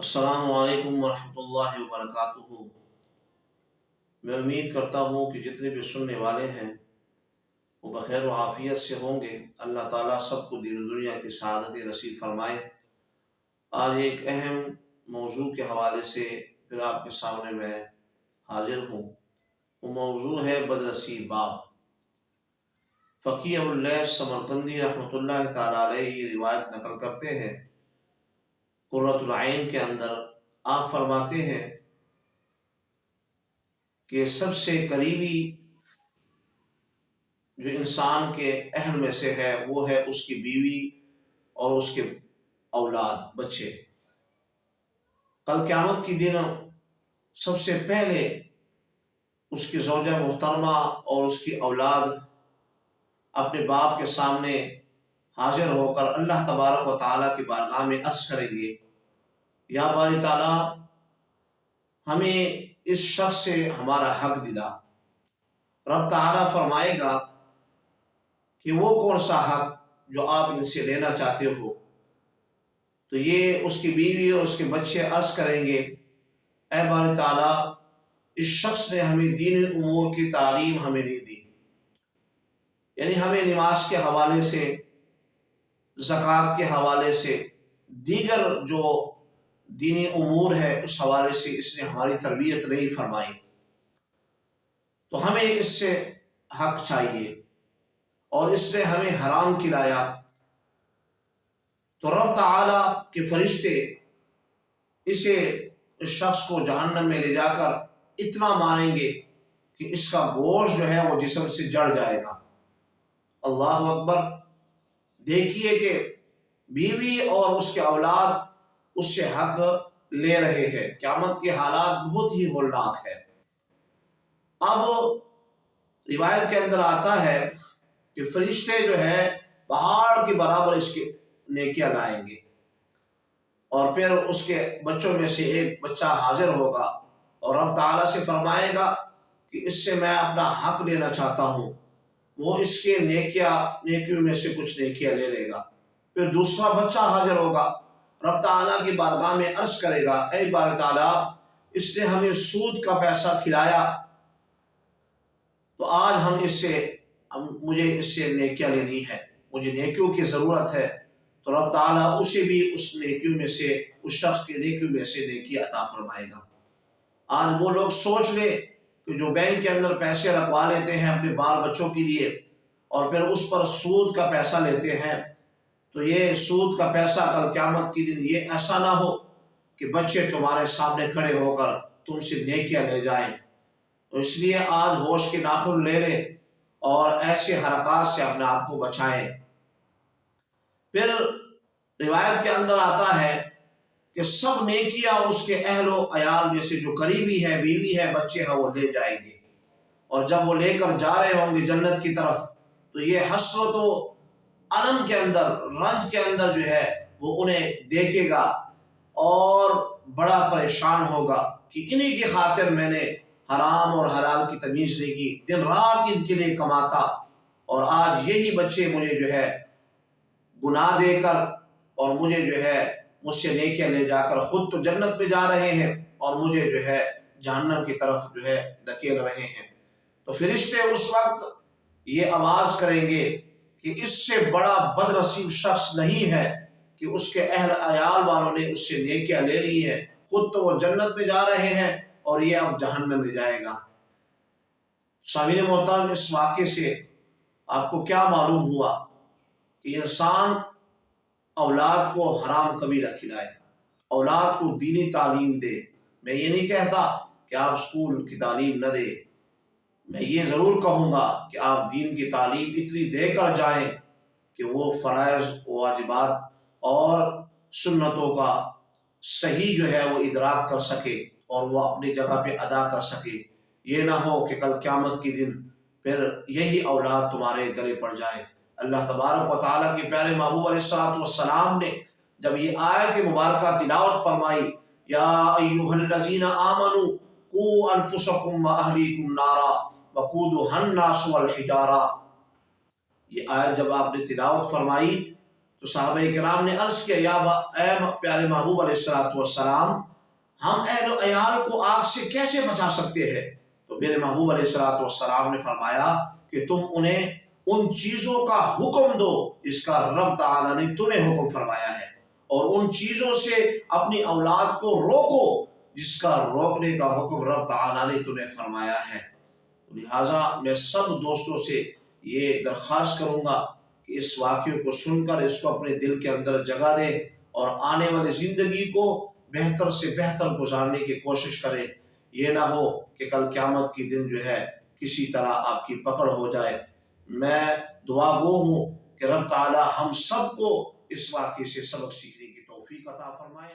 السلام علیکم ورحمۃ اللہ وبرکاتہ۔ میں امید کرتا ہوں کہ جتنے بھی سننے والے ہیں وہ بخیر و عافیت سے ہوں گے۔ اللہ تعالیٰ سب کو دین و دنیا کی سعادت نصیب فرمائے۔ آج ایک اہم موضوع کے حوالے سے پھر آپ کے سامنے میں حاضر ہوں۔ وہ موضوع ہے بدنصیب باپ۔ فقیہ ابو اللیث سمرقندی رحمۃ اللہ تعالیٰ علیہ یہ روایت نقل کرتے ہیں۔ قرۃ العین کے اندر آپ فرماتے ہیں کہ سب سے قریبی جو انسان کے اہل میں سے ہے وہ ہے اس کی بیوی اور اس کے اولاد بچے۔ کل قیامت کی دن سب سے پہلے اس کی زوجہ محترمہ اور اس کی اولاد اپنے باپ کے سامنے حاضر ہو کر اللہ تبارک و تعالیٰ کی بارگاہ میں عرض کریں گے، یا باری تعالیٰ ہمیں اس شخص سے ہمارا حق دلا۔ رب تعالیٰ فرمائے گا کہ وہ کون سا حق جو آپ ان سے لینا چاہتے ہو؟ تو یہ اس کی بیوی اور اس کے بچے عرض کریں گے، اے باری تعالیٰ اس شخص نے ہمیں دینی امور کی تعلیم ہمیں نہیں دی، یعنی ہمیں نماز کے حوالے سے، زکوٰۃ کے حوالے سے، دیگر جو دینی امور ہے اس حوالے سے اس نے ہماری تربیت نہیں فرمائی، تو ہمیں اس سے حق چاہیے، اور اس نے ہمیں حرام کھلایا۔ تو رب تعالیٰ کے فرشتے اس شخص کو جہنم میں لے جا کر اتنا ماریں گے کہ اس کا گوشت جو ہے وہ جسم سے جڑ جائے گا۔ اللہ اکبر! دیکھیے کہ بیوی اور اس کے اولاد اس سے حق لے رہے ہیں۔ قیامت کے حالات بہت ہی ہولناک ہے۔ اب روایت کے اندر آتا ہے کہ فرشتے جو ہے پہاڑ کے برابر اس کے نیکیاں لائیں گے، اور پھر اس کے بچوں میں سے ایک بچہ حاضر ہوگا اور رب تعالیٰ سے فرمائے گا کہ اس سے میں اپنا حق لینا چاہتا ہوں۔ وہ اس کے نیکیوں میں سے کچھ نیکیاں لے لے گا۔ پھر دوسرا بچہ حاضر ہوگا، رب تعالیٰ کی بارگاہ میں عرض کرے گا، اے بار تعالیٰ اس نے ہمیں سود کا پیسہ کھلایا، تو آج مجھے اس سے نیکیاں لینی ہے، مجھے نیکیوں کی ضرورت ہے۔ تو رب تعالیٰ اسے بھی اس شخص کے نیکیوں میں سے نیکی عطا فرمائے گا۔ آج وہ لوگ سوچ لیں کہ جو بینک کے اندر پیسے رکھوا لیتے ہیں اپنے بال بچوں کے لیے اور پھر اس پر سود کا پیسہ لیتے ہیں، تو یہ سود کا پیسہ کل قیامت کی دن یہ ایسا نہ ہو کہ بچے تمہارے سامنے کھڑے ہو کر تم سے نیکیاں لے جائیں۔ تو اس لیے آج ہوش کے ناخن لے لیں اور ایسے حرکات سے اپنے آپ کو بچائیں۔ پھر روایت کے اندر آتا ہے کہ سب نیکیاں اس کے اہل و عیال میں سے جو قریبی ہے، بیوی ہے، بچے ہیں، وہ لے جائیں گے، اور جب وہ لے کر جا رہے ہوں گے جنت کی طرف، تو یہ حسرت و الم کے اندر، رنج کے اندر جو ہے وہ انہیں دیکھے گا اور بڑا پریشان ہوگا کہ انہی کی خاطر میں نے حرام اور حلال کی تمیز نہیں کی، دن رات ان کے لیے کماتا، اور آج یہی بچے مجھے جو ہے گناہ دے کر اور مجھے جو ہے مجھ سے نیکیاں لے جا کر خود تو جنت پہ جا رہے ہیں اور مجھے جو ہے جہنم کی طرف جو ہے دھکیل رہے ہیں۔ تو فرشتے اس وقت یہ آواز کریں گے کہ اس سے بڑا بد نصیب شخص نہیں ہے کہ اس کے اہل عیال والوں نے اس سے نیکیاں لے لی ہیں، خود تو وہ جنت میں جا رہے ہیں اور یہ اب جہنم میں جائے گا۔ سامعین محترم، اس واقعے سے آپ کو کیا معلوم ہوا کہ انسان اولاد کو حرام کبھی نہ کھلائے، اولاد کو دینی تعلیم دے۔ میں یہ نہیں کہتا کہ آپ اسکول کی تعلیم نہ دیں، میں یہ ضرور کہوں گا کہ آپ دین کی تعلیم اتنی دے کر جائیں کہ وہ فرائض واجبات اور سنتوں کا صحیح جو ہے وہ ادراک کر سکے اور وہ اپنی جگہ پہ ادا کر سکے۔ یہ نہ ہو کہ کل قیامت کی دن پھر یہی اولاد تمہارے گلے پڑ جائے۔ اللہ تبارک و تعالیٰ کے پیارے محبوب علیہ السلام نے جب یہ آیت مبارکہ تلاوت فرمائی، یا ایھا الذین آمنوا قوا انفسکم واہلیکم نارا وقودھا الناس والحجارہ، یہ آیت جب آپ نے تلاوت فرمائی تو صحابہ کرام نے عرض کیا اے پیارے محبوب علیہ السلام، ہم اہل و عیال کو آگ سے کیسے بچا سکتے ہیں؟ تو میرے محبوب علیہ السلام نے فرمایا کہ تم انہیں ان چیزوں کا حکم دو جس کا رب تعالیٰ نے تمہیں حکم فرمایا ہے، اور ان چیزوں سے اپنی اولاد کو روکو جس کا روکنے کا حکم رب تعالیٰ نے تمہیں فرمایا ہے۔ لہٰذا میں سب دوستوں سے یہ درخواست کروں گا کہ اس واقعے کو سن کر اس کو اپنے دل کے اندر جگہ دیں اور آنے والی زندگی کو بہتر سے بہتر گزارنے کی کوشش کریں۔ یہ نہ ہو کہ کل قیامت کی دن جو ہے کسی طرح آپ کی پکڑ ہو جائے۔ میں دعا گو ہوں کہ رب تعالی ہم سب کو اس واقعے سے سبق سیکھنے کی توفیق عطا فرمائے۔